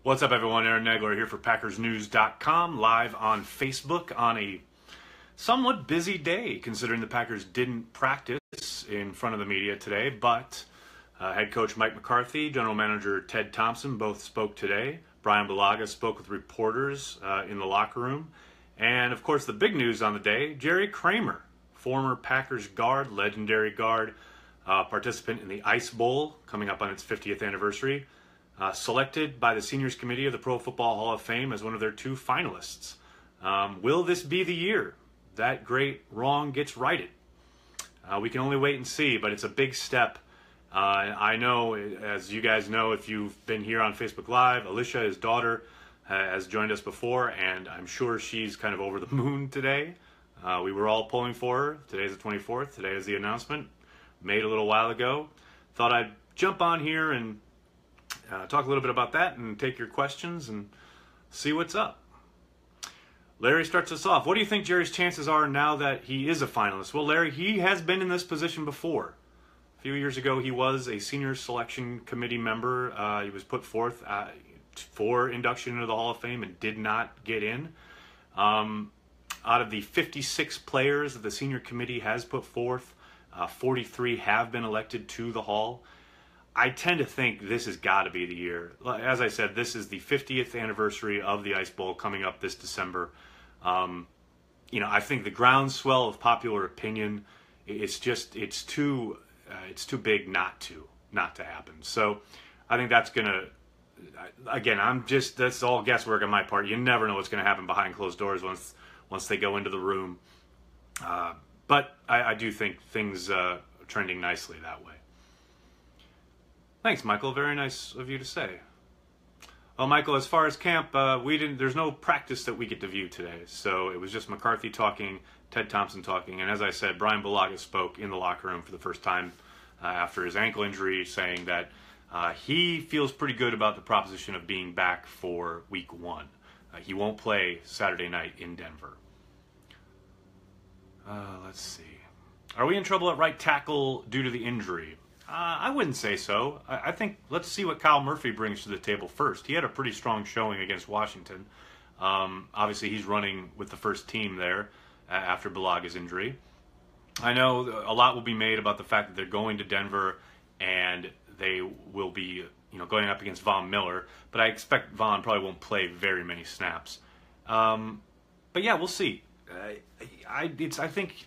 What's up, everyone? Aaron Nagler here for PackersNews.com, live on Facebook on a somewhat busy day, considering the Packers didn't practice in front of the media today, but head coach Mike McCarthy, general manager Ted Thompson both spoke today. Brian Bulaga spoke with reporters in the locker room. And, of course, the big news on the day, Jerry Kramer, former Packers guard, legendary guard, participant in the Ice Bowl, coming up on its 50th anniversary, selected by the Seniors Committee of the Pro Football Hall of Fame as one of their 2 finalists. Will this be the year that great wrong gets righted? We can only wait and see, but it's a big step. I know, as you guys know, if you've been here on Facebook Live, Alicia, his daughter, has joined us before, and I'm sure she's kind of over the moon today. We were all pulling for her. Today's the 24th. Today is the announcement, made a little while ago. Thought I'd jump on here and talk a little bit about that and take your questions and see what's up. Larry starts us off. What do you think Jerry's chances are now that he is a finalist? Well, Larry, he has been in this position before. A few years ago, he was a senior selection committee member. He was put forth for induction into the Hall of Fame and did not get in. Out of the 56 players that the senior committee has put forth, 43 have been elected to the Hall. I tend to think this has got to be the year. As I said, this is the 50th anniversary of the Ice Bowl coming up this December. I think the groundswell of popular opinion, it's too big not to happen. So I think that's gonna. Again, that's all guesswork on my part. You never know what's going to happen behind closed doors once they go into the room. But I do think things are trending nicely that way. Thanks, Michael. Very nice of you to say. Well, Michael, as far as camp, there's no practice that we get to view today. So it was just McCarthy talking, Ted Thompson talking, and as I said, Brian Bulaga spoke in the locker room for the first time after his ankle injury, saying that he feels pretty good about the proposition of being back for week 1. He won't play Saturday night in Denver. Let's see. Are we in trouble at right tackle due to the injury? I wouldn't say so. I think let's see what Kyle Murphy brings to the table first. He had a pretty strong showing against Washington. Obviously, he's running with the first team there after Bulaga's injury. I know a lot will be made about the fact that they're going to Denver and they will be, going up against Von Miller. But I expect Von probably won't play very many snaps. But yeah, we'll see. I think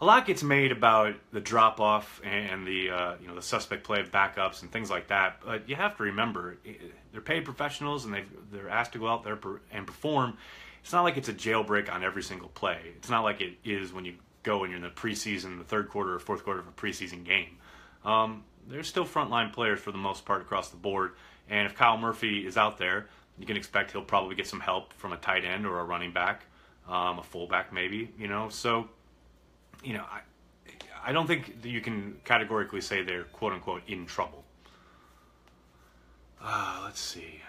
a lot gets made about the drop-off and the suspect play of backups and things like that. But you have to remember, they're paid professionals and they're asked to go out there and perform. It's not like it's a jailbreak on every single play. It's not like it is when you go and you're in the preseason, the third quarter or fourth quarter of a preseason game. There's still frontline players for the most part across the board. And if Kyle Murphy is out there, you can expect he'll probably get some help from a tight end or a running back, a fullback maybe, So, I don't think that you can categorically say they're quote-unquote in trouble. Let's see.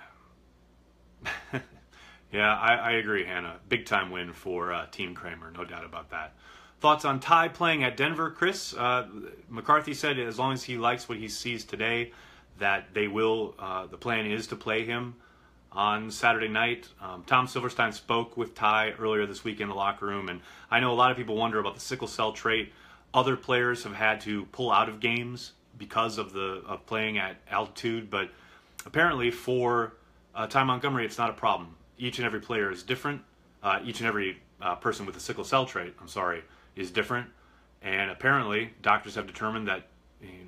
Yeah, I agree, Hannah. Big-time win for Team Kramer, no doubt about that. Thoughts on Ty playing at Denver, Chris? McCarthy said as long as he likes what he sees today, that they will, the plan is to play him on Saturday night. Tom Silverstein spoke with Ty earlier this week in the locker room, and I know a lot of people wonder about the sickle cell trait. Other players have had to pull out of games because of playing at altitude, but apparently for Ty Montgomery, it's not a problem. Each and every player is different. Each and every person with a sickle cell trait, is different, and apparently doctors have determined that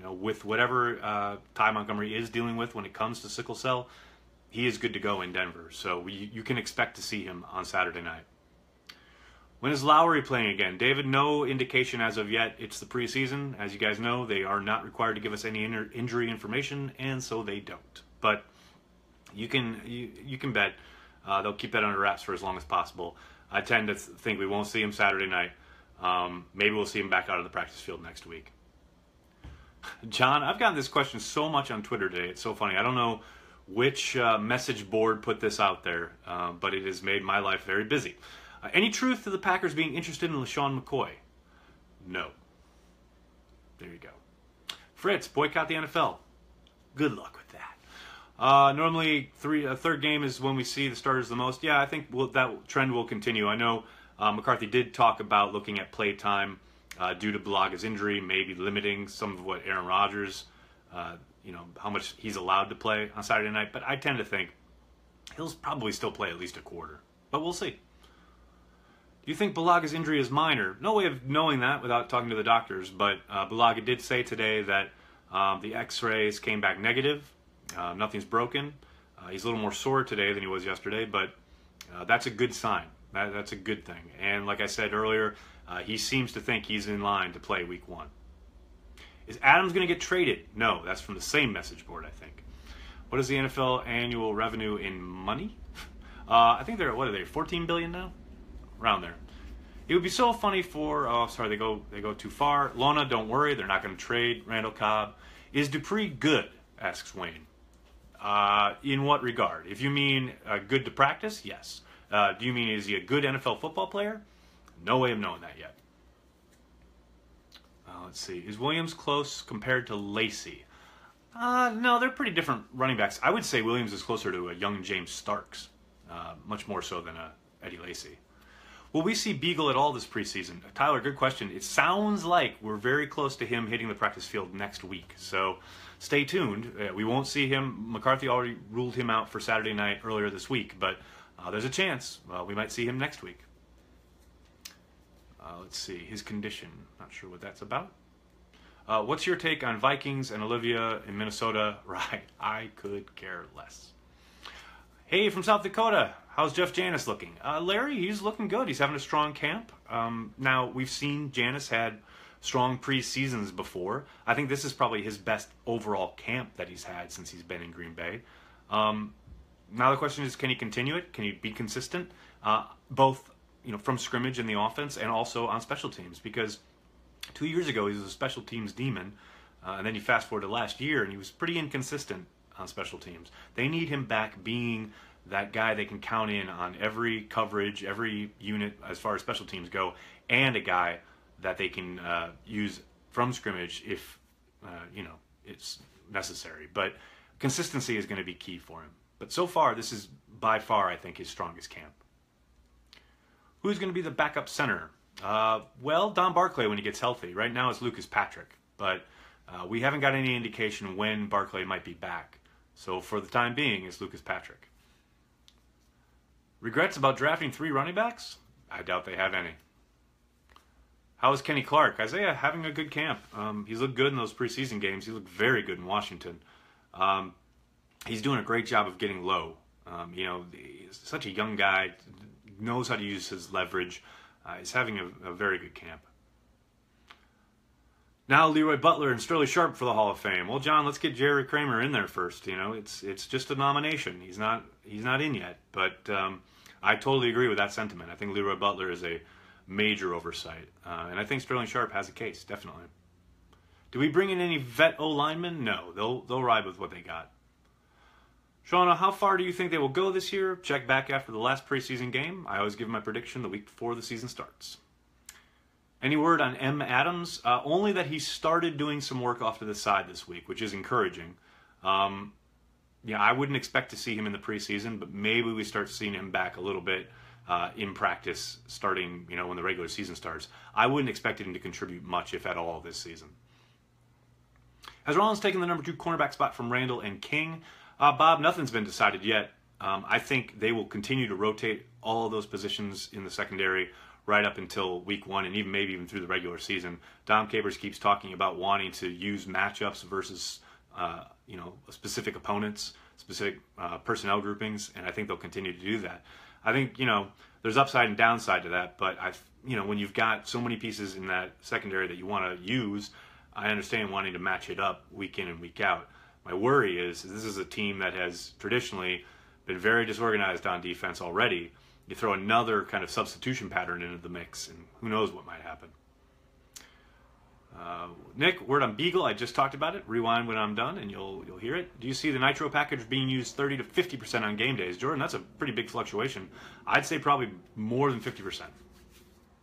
with whatever Ty Montgomery is dealing with when it comes to sickle cell, he is good to go in Denver, so you can expect to see him on Saturday night. When is Lowry playing again? David, no indication as of yet. It's the preseason. As you guys know, they are not required to give us any injury information, and so they don't. But you can bet they'll keep that under wraps for as long as possible. I tend to think we won't see him Saturday night. Maybe we'll see him back out of the practice field next week. John, I've gotten this question so much on Twitter today. It's so funny. I don't know which message board put this out there, but it has made my life very busy. Any truth to the Packers being interested in LaShawn McCoy? No. There you go. Fritz, boycott the NFL. Good luck with that. Normally, a third game is when we see the starters the most. Yeah, I think that trend will continue. I know McCarthy did talk about looking at play time due to Balaga's injury, maybe limiting some of what Aaron Rodgers, how much he's allowed to play on Saturday night. But I tend to think he'll probably still play at least a quarter. But we'll see. Do you think Balaga's injury is minor? No way of knowing that without talking to the doctors. But Balaga did say today that the X-rays came back negative. Nothing's broken. He's a little more sore today than he was yesterday, but that's a good sign. That's a good thing. And like I said earlier, he seems to think he's in line to play week 1. Is Adams going to get traded? No, that's from the same message board, I think. What is the NFL annual revenue in money? I think they're, what are they, 14 billion now? Around there. It would be so funny for, oh, sorry, they go too far. Lona, don't worry, they're not going to trade Randall Cobb. Is Dupree good? Asks Wayne. In what regard? If you mean good to practice, yes. Do you mean is he a good NFL football player? No way of knowing that yet. Let's see. Is Williams close compared to Lacey? No, they're pretty different running backs. I would say Williams is closer to a young James Starks, much more so than a Eddie Lacy. Will we see Beagle at all this preseason? Tyler, good question. It sounds like we're very close to him hitting the practice field next week. So stay tuned. We won't see him. McCarthy already ruled him out for Saturday night earlier this week, but there's a chance we might see him next week. Let's see. His condition. Not sure what that's about. What's your take on Vikings and Olivia in Minnesota? Right. I could care less. Hey, from South Dakota. How's Jeff Janis looking? Larry, he's looking good. He's having a strong camp. Now, we've seen Janis had strong preseasons before. I think this is probably his best overall camp that he's had since he's been in Green Bay. Now the question is, can he continue it? Can he be consistent? Both from scrimmage in the offense and also on special teams. Because 2 years ago, he was a special teams demon. And then you fast forward to last year, and he was pretty inconsistent on special teams. They need him back being that guy they can count in on every coverage, every unit as far as special teams go, and a guy that they can use from scrimmage if it's necessary. But consistency is going to be key for him. But so far, this is by far, I think, his strongest camp. Who's going to be the backup center? Well, Don Barclay when he gets healthy. Right now it's Lucas Patrick, but we haven't got any indication when Barclay might be back. So for the time being, it's Lucas Patrick. Regrets about drafting 3 running backs? I doubt they have any. How is Kenny Clark? Isaiah having a good camp. He's looked good in those preseason games. He looked very good in Washington. He's doing a great job of getting low. He's such a young guy, knows how to use his leverage. He's having a very good camp. Now Leroy Butler and Sterling Sharp for the Hall of Fame. Well, John, let's get Jerry Kramer in there first. It's just a nomination. He's not in yet, but I totally agree with that sentiment. I think Leroy Butler is a major oversight, and I think Sterling Sharp has a case, definitely. Do we bring in any vet O-linemen? No, they'll ride with what they got. Shauna, how far do you think they will go this year? Check back after the last preseason game. I always give my prediction the week before the season starts. Any word on M. Adams? Only that he started doing some work off to the side this week, which is encouraging. I wouldn't expect to see him in the preseason, but maybe we start seeing him back a little bit in practice starting, when the regular season starts. I wouldn't expect him to contribute much, if at all, this season. Has Rollins taken the number 2 cornerback spot from Randall and King? Bob, nothing's been decided yet. I think they will continue to rotate all of those positions in the secondary right up until week 1 and maybe even through the regular season. Dom Capers keeps talking about wanting to use matchups versus specific opponents, specific personnel groupings, and I think they'll continue to do that. I think there's upside and downside to that, but when you've got so many pieces in that secondary that you want to use, I understand wanting to match it up week in and week out. My worry is this is a team that has traditionally been very disorganized on defense already. You throw another kind of substitution pattern into the mix, and who knows what might happen. Nick, word on Beagle. I just talked about it. Rewind when I'm done, and you'll hear it. Do you see the Nitro package being used 30 to 50% on game days? Jordan, that's a pretty big fluctuation. I'd say probably more than 50%.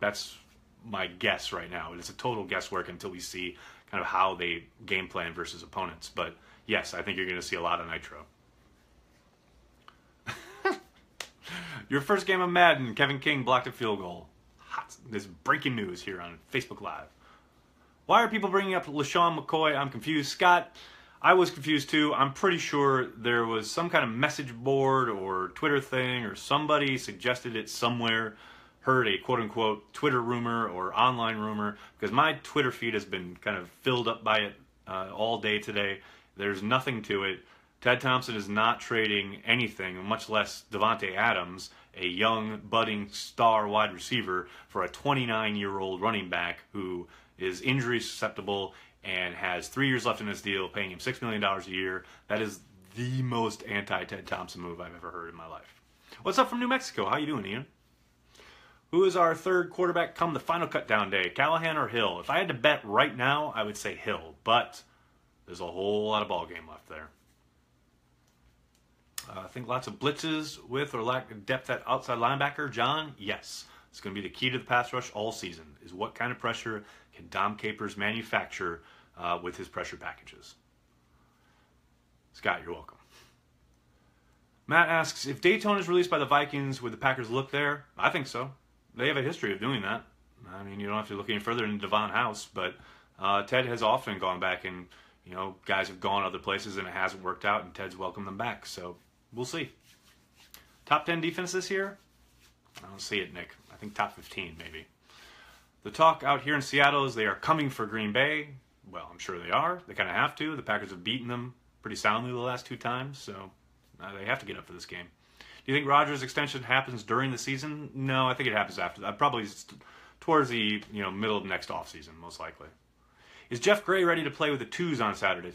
That's my guess right now. It's a total guesswork until we see kind of how they game plan versus opponents. But yes, I think you're going to see a lot of Nitro. Your first game of Madden, Kevin King blocked a field goal. Hot. This is breaking news here on Facebook Live. Why are people bringing up LaShawn McCoy? I'm confused. Scott, I was confused too. I'm pretty sure there was some kind of message board or Twitter thing or somebody suggested it somewhere, heard a quote-unquote Twitter rumor or online rumor, because my Twitter feed has been kind of filled up by it all day today. There's nothing to it. Ted Thompson is not trading anything, much less Devontae Adams, a young, budding star wide receiver, for a 29-year-old running back who is injury susceptible and has 3 years left in his deal, paying him $6 million a year. That is the most anti-Ted Thompson move I've ever heard in my life. What's up from New Mexico? How you doing, Ian? Who is our third quarterback come the final cutdown day, Callahan or Hill? If I had to bet right now, I would say Hill, but there's a whole lot of ball game left there. I think lots of blitzes with or lack of depth at outside linebacker. John, yes. It's going to be the key to the pass rush all season, is what kind of pressure can Dom Capers manufacture with his pressure packages. Scott, you're welcome. Matt asks, if Daytona is released by the Vikings, would the Packers look there? I think so. They have a history of doing that. I mean, you don't have to look any further than Devon House, but Ted has often gone back and, you know, guys have gone other places and it hasn't worked out, and Ted's welcomed them back. So we'll see. Top 10 defense this year? I don't see it, Nick. I think top 15, maybe. The talk out here in Seattle is they are coming for Green Bay. Well, I'm sure they are. They kind of have to. The Packers have beaten them pretty soundly the last 2 times, so they have to get up for this game. Do you think Rodgers' extension happens during the season? No, I think it happens after that. Probably towards the middle of next offseason, most likely. Is Jeff Gray ready to play with the twos on Saturday?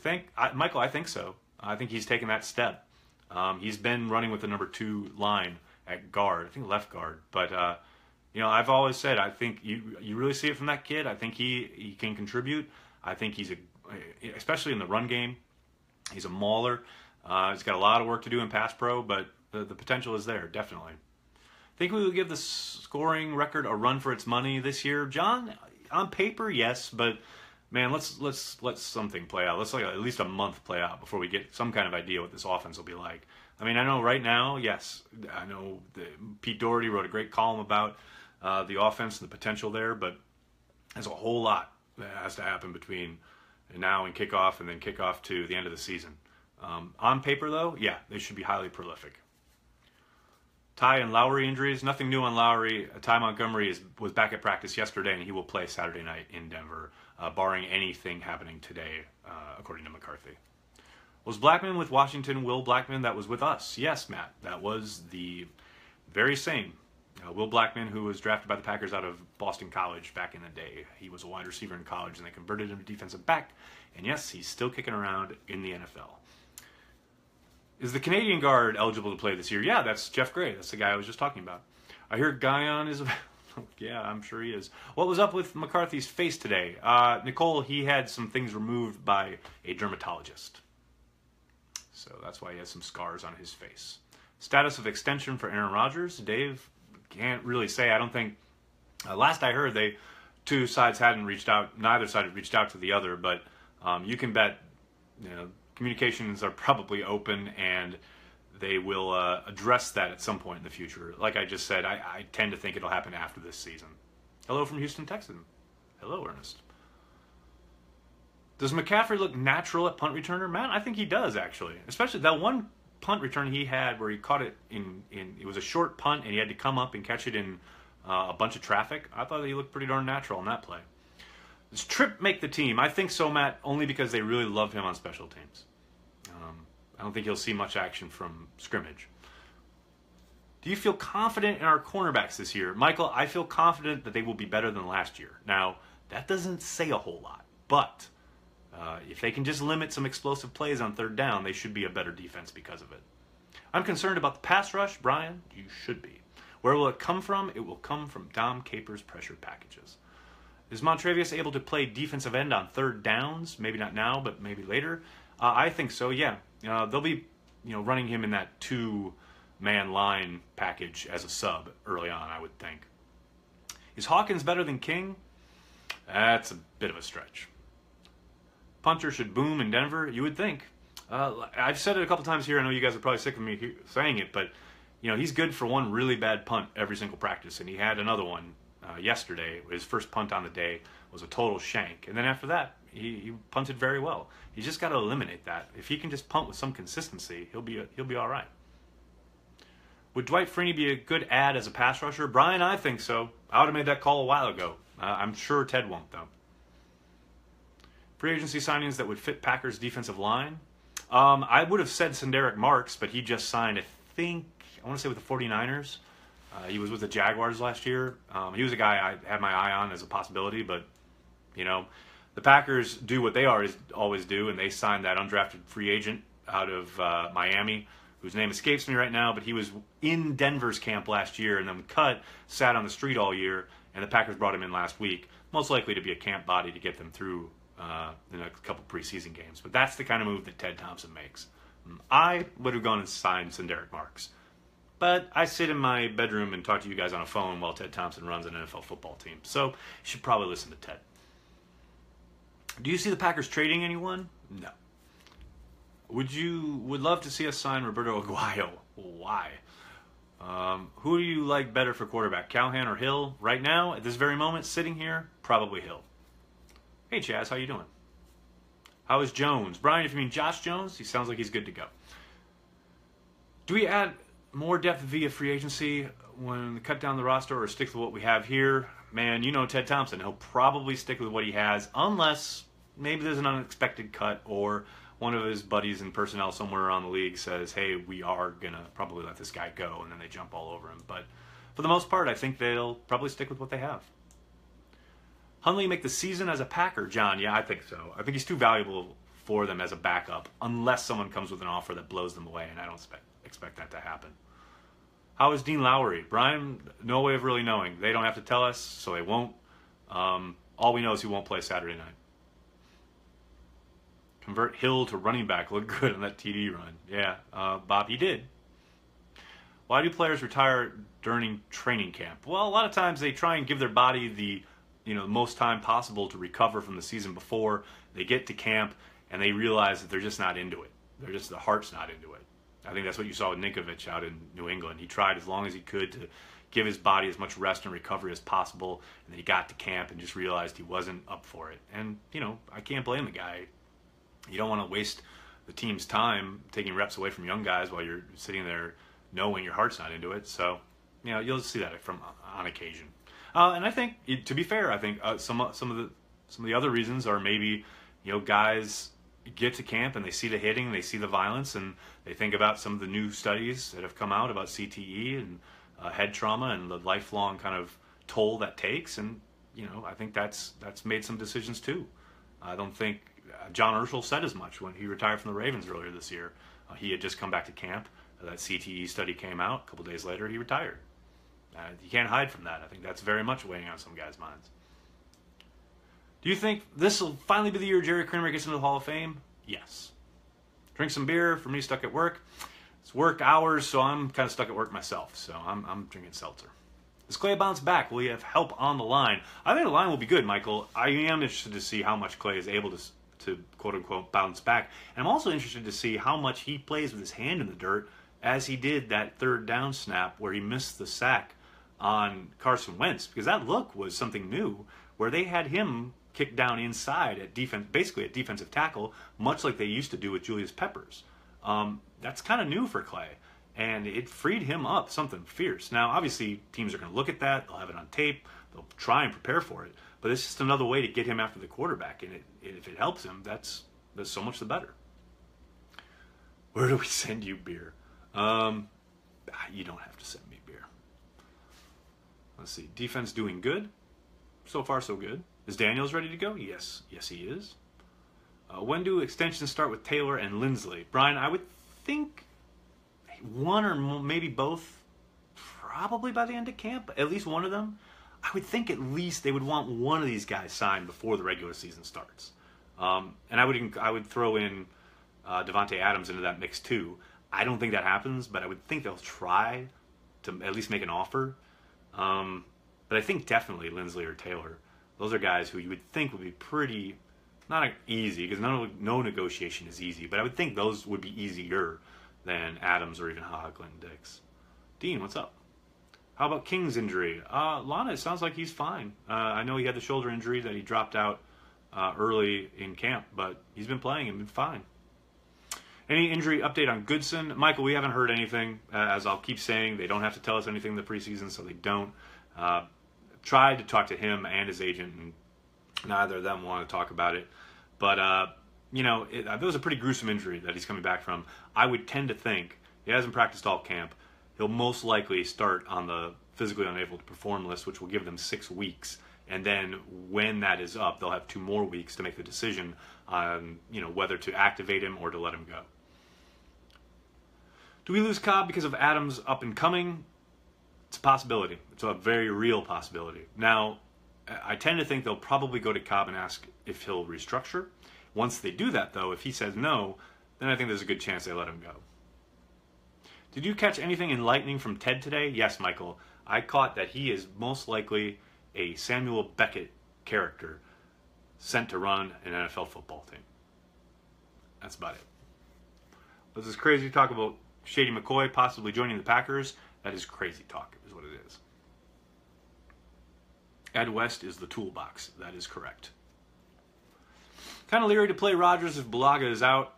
Michael, I think so. I think he's taken that step. He's been running with the number 2 line at guard, I think left guard. But, I've always said, I think you really see it from that kid. I think he can contribute. I think he's, especially in the run game, he's a mauler. He's got a lot of work to do in pass pro, but the potential is there, definitely. Think we will give the scoring record a run for its money this year? John, on paper, yes, but man, let's let something play out. Let's let at least a month play out before we get some kind of idea what this offense will be like. I mean, I know right now, yes, I know Pete Doherty wrote a great column about the offense and the potential there, but there's a whole lot that has to happen between now and kickoff, and then kickoff to the end of the season. On paper, though, yeah, they should be highly prolific. Ty and Lowry injuries, nothing new on Lowry. Ty Montgomery was back at practice yesterday, and he will play Saturday night in Denver, barring anything happening today, according to McCarthy. Was Blackman with Washington Will Blackman that was with us? Yes, Matt, that was the very same. Will Blackman, who was drafted by the Packers out of Boston College back in the day. He was a wide receiver in college, and they converted him to defensive back. And yes, he's still kicking around in the NFL. Is the Canadian guard eligible to play this year? Yeah, that's Jeff Gray. That's the guy I was just talking about. I hear Guyon is... Yeah, I'm sure he is. What was up with McCarthy's face today? Nicole, he had some things removed by a dermatologist. So that's why he has some scars on his face. Status of extension for Aaron Rodgers? Dave, can't really say. I don't think... last I heard, two sides hadn't reached out. Neither side had reached out to the other, but you can bet, communications are probably open, and they will address that at some point in the future. Like I just said, I tend to think it'll happen after this season. Hello from Houston, Texas. Hello, Ernest. Does McCaffrey look natural at punt returner? Man, I think he does, actually. Especially that one punt return he had where he caught it it was a short punt, and he had to come up and catch it in a bunch of traffic. I thought he looked pretty darn natural on that play. Does Tripp make the team? I think so, Matt, only because they really love him on special teams. I don't think he'll see much action from scrimmage. Do you feel confident in our cornerbacks this year? Michael, I feel confident that they will be better than last year. Now, that doesn't say a whole lot, but if they can just limit some explosive plays on third down, they should be a better defense because of it. I'm concerned about the pass rush. Brian, you should be. Where will it come from? It will come from Dom Capers' pressure packages. Is Montrevious able to play defensive end on third downs? Maybe not now, but maybe later. I think so, yeah. They'll be, running him in that 2-man line package as a sub early on, I would think. Is Hawkins better than King? That's a bit of a stretch. Punter should boom in Denver, you would think. I've said it a couple times here. I know you guys are probably sick of me saying it, but you know, he's good for one really bad punt every single practice, and he had another one yesterday. His first punt on the day was a total shank, and then after that, he punted very well. He's just got to eliminate that. If he can just punt with some consistency, he'll be all right. Would Dwight Freeney be a good add as a pass rusher? Brian, I think so. I would have made that call a while ago. I'm sure Ted won't, though. Free agency signings that would fit Packers' defensive line? I would have said Senderick Marks, but he just signed, I want to say with the 49ers. He was with the Jaguars last year. He was a guy I had my eye on as a possibility, but, you know, the Packers do what they always do, and they signed that undrafted free agent out of Miami, whose name escapes me right now, but he was in Denver's camp last year and then cut, sat on the street all year, and the Packers brought him in last week, most likely to be a camp body to get them through the next couple preseason games. But that's the kind of move that Ted Thompson makes. I would have gone and signed Senderick Marks. But I sit in my bedroom and talk to you guys on a phone while Ted Thompson runs an NFL football team. So you should probably listen to Ted. Do you see the Packers trading anyone? No. Would love to see us sign Roberto Aguayo. Why? Who do you like better for quarterback, Callahan or Hill? Right now, at this very moment, sitting here, probably Hill. Hey, Chaz, how you doing? How is Jones? Brian, if you mean Josh Jones, he sounds like he's good to go. Do we add more depth via free agency when we cut down the roster or stick with what we have here? Man, you know Ted Thompson. He'll probably stick with what he has unless maybe there's an unexpected cut or one of his buddies in personnel somewhere around the league says, hey, we are going to probably let this guy go, and then they jump all over him. But for the most part, I think they'll probably stick with what they have. Huntley make the season as a Packer, John? Yeah, I think so. I think he's too valuable for them as a backup unless someone comes with an offer that blows them away, and I don't expect that to happen. How is Dean Lowry? Brian, no way of really knowing. They don't have to tell us, so they won't. All we know is he won't play Saturday night. Convert Hill to running back. Look good on that TD run. Yeah, Bob, he did. Why do players retire during training camp? Well, a lot of times they try and give their body the most time possible to recover from the season before. They get to camp and they realize that they're just not into it. The heart's not into it. I think that's what you saw with Ninkovich out in New England. He tried as long as he could to give his body as much rest and recovery as possible, and then he got to camp and just realized he wasn't up for it. And, I can't blame the guy. You don't want to waste the team's time taking reps away from young guys while you're sitting there knowing your heart's not into it. So, you'll see that on occasion. And I think, to be fair, I think some of the other reasons are maybe, guys get to camp and they see the hitting, they see the violence, and they think about some of the new studies that have come out about CTE and head trauma and the lifelong kind of toll that takes. And, I think that's made some decisions too. I don't think John Urschel said as much when he retired from the Ravens earlier this year. He had just come back to camp. That CTE study came out. A couple days later, he retired. You can't hide from that. I think that's very much weighing on some guys' minds. Do you think this will finally be the year Jerry Kramer gets into the Hall of Fame? Yes. Drink some beer. For me, stuck at work. It's work hours, so I'm kind of stuck at work myself. So I'm drinking seltzer. Does Clay bounce back? Will he have help on the line? I think the line will be good, Michael. I am interested to see how much Clay is able to quote-unquote bounce back. And I'm also interested to see how much he plays with his hand in the dirt as he did that third down snap where he missed the sack on Carson Wentz, because that look was something new where they had him kicked down inside at defense, basically at defensive tackle, much like they used to do with Julius Peppers. That's kind of new for Clay, and it freed him up something fierce. Now, obviously, teams are going to look at that. They'll have it on tape. They'll try and prepare for it. But it's just another way to get him after the quarterback, and if it helps him, that's so much the better. Where do we send you beer? You don't have to send me beer. Let's see. Defense doing good. So far, so good. Is Daniels ready to go? Yes. Yes, he is. When do extensions start with Taylor and Lindsley? Brian, I would think one or maybe both, probably by the end of camp. At least one of them. I would think at least they would want one of these guys signed before the regular season starts. And I would throw in Devontae Adams into that mix too. I don't think that happens, but I would think they'll try to at least make an offer. But I think definitely Lindsley or Taylor. Those are guys who you would think would be pretty, not easy, because no negotiation is easy, but I would think those would be easier than Adams or even Hogland Dix. Dean, what's up? How about King's injury? Lana, it sounds like he's fine. I know he had the shoulder injury that he dropped out early in camp, but he's been playing and been fine. Any injury update on Goodson? Michael, we haven't heard anything. As I'll keep saying, they don't have to tell us anything in the preseason, so they don't. Tried to talk to him and his agent, and neither of them want to talk about it. But, you know, it was a pretty gruesome injury that he's coming back from. I would tend to think, he hasn't practiced all camp, he'll most likely start on the physically unable to perform list, which will give them 6 weeks. And then when that is up, they'll have 2 more weeks to make the decision on, you know, whether to activate him or to let him go. Do we lose Cobb because of Adams up and coming? It's a possibility. It's a very real possibility. Now, I tend to think they'll probably go to Cobb and ask if he'll restructure. Once they do that, though, if he says no, then I think there's a good chance they let him go. Did you catch anything enlightening from Ted today? Yes, Michael. I caught that he is most likely a Samuel Beckett character sent to run an NFL football team. That's about it. This is crazy talk about Shady McCoy possibly joining the Packers. That is crazy talk, is what it is. Ed West is the toolbox. That is correct. Kind of leery to play Rodgers if Bulaga is out.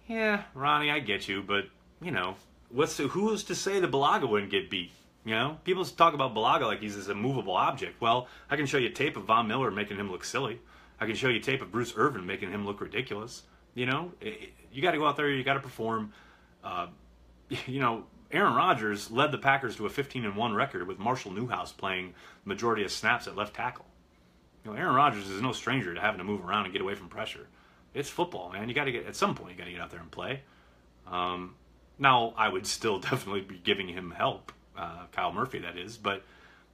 Yeah, Ronnie, I get you, but, you know, who's to say that Bulaga wouldn't get beat? You know, people talk about Bulaga like he's this immovable object. Well, I can show you tape of Von Miller making him look silly. I can show you tape of Bruce Irvin making him look ridiculous. You know, you got to go out there, you got to perform. You know, Aaron Rodgers led the Packers to a 15-1 record with Marshall Newhouse playing the majority of snaps at left tackle. You know, Aaron Rodgers is no stranger to having to move around and get away from pressure. It's football, man. You got to get, at some point, you got to get out there and play. Now, I would still definitely be giving him help, Kyle Murphy, that is, but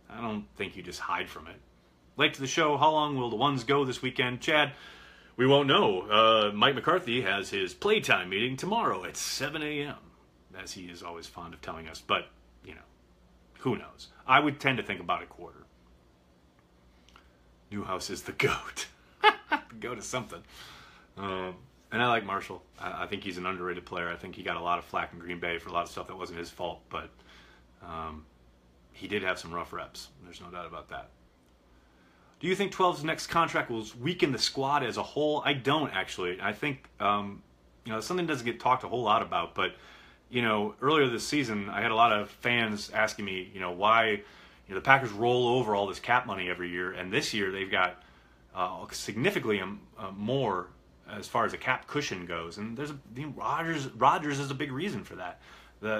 I don't think you just hide from it. Late to the show, how long will the ones go this weekend? Chad, we won't know. Mike McCarthy has his playtime meeting tomorrow at 7 a.m., as he is always fond of telling us, but, you know, who knows? I would tend to think about a quarter. Newhouse is the GOAT. The GOAT is something. And I like Marshall. I think he's an underrated player. I think he got a lot of flack in Green Bay for a lot of stuff that wasn't his fault, but he did have some rough reps. There's no doubt about that. Do you think 12's next contract will weaken the squad as a whole? I don't, actually. I think, you know, something doesn't get talked a whole lot about, but, you know, earlier this season, I had a lot of fans asking me, you know, why, you know, the Packers roll over all this cap money every year, and this year they've got significantly more as far as a cap cushion goes, and there's Rodgers is a big reason for that.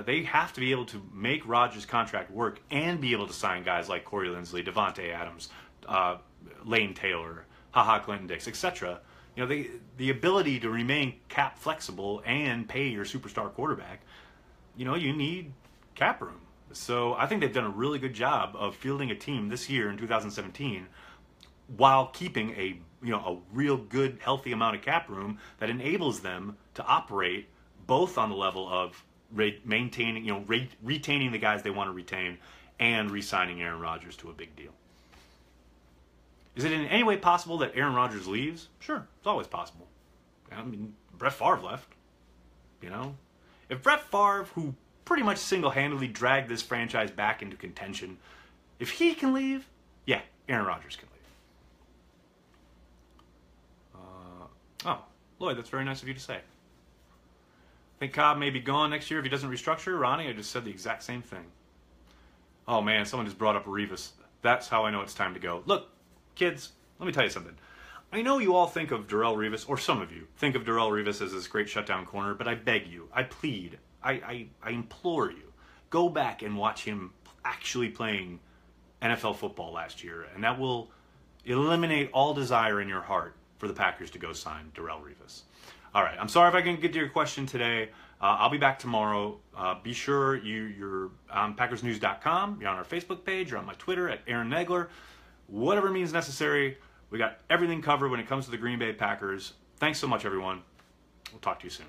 They have to be able to make Rodgers' contract work and be able to sign guys like Corey Linsley, Devontae Adams, Lane Taylor, HaHa Clinton-Dix, etc. You know, the ability to remain cap flexible and pay your superstar quarterback, you know, you need cap room. So I think they've done a really good job of fielding a team this year in 2017 while keeping a real good, healthy amount of cap room that enables them to operate both on the level of maintaining, retaining the guys they want to retain and re-signing Aaron Rodgers to a big deal. Is it in any way possible that Aaron Rodgers leaves? Sure, it's always possible. I mean, Brett Favre left. You know, if Brett Favre, who pretty much single-handedly dragged this franchise back into contention, if he can leave, yeah, Aaron Rodgers can leave. Oh, Lloyd, that's very nice of you to say. Think Cobb may be gone next year if he doesn't restructure? Ronnie, I just said the exact same thing. Oh man, someone just brought up Revis. That's how I know it's time to go. Look, kids, let me tell you something. I know you all think of Darrelle Revis, or some of you think of Darrelle Revis as this great shutdown corner, but I beg you, I plead, I implore you, go back and watch him actually playing NFL football last year, and that will eliminate all desire in your heart for the Packers to go sign Darrelle Revis. All right, I'm sorry if I didn't get to your question today. I'll be back tomorrow. Be sure you're on PackersNews.com. You're on our Facebook page. You're on my Twitter at Aaron Nagler. Whatever means necessary. We got everything covered when it comes to the Green Bay Packers. Thanks so much, everyone. We'll talk to you soon.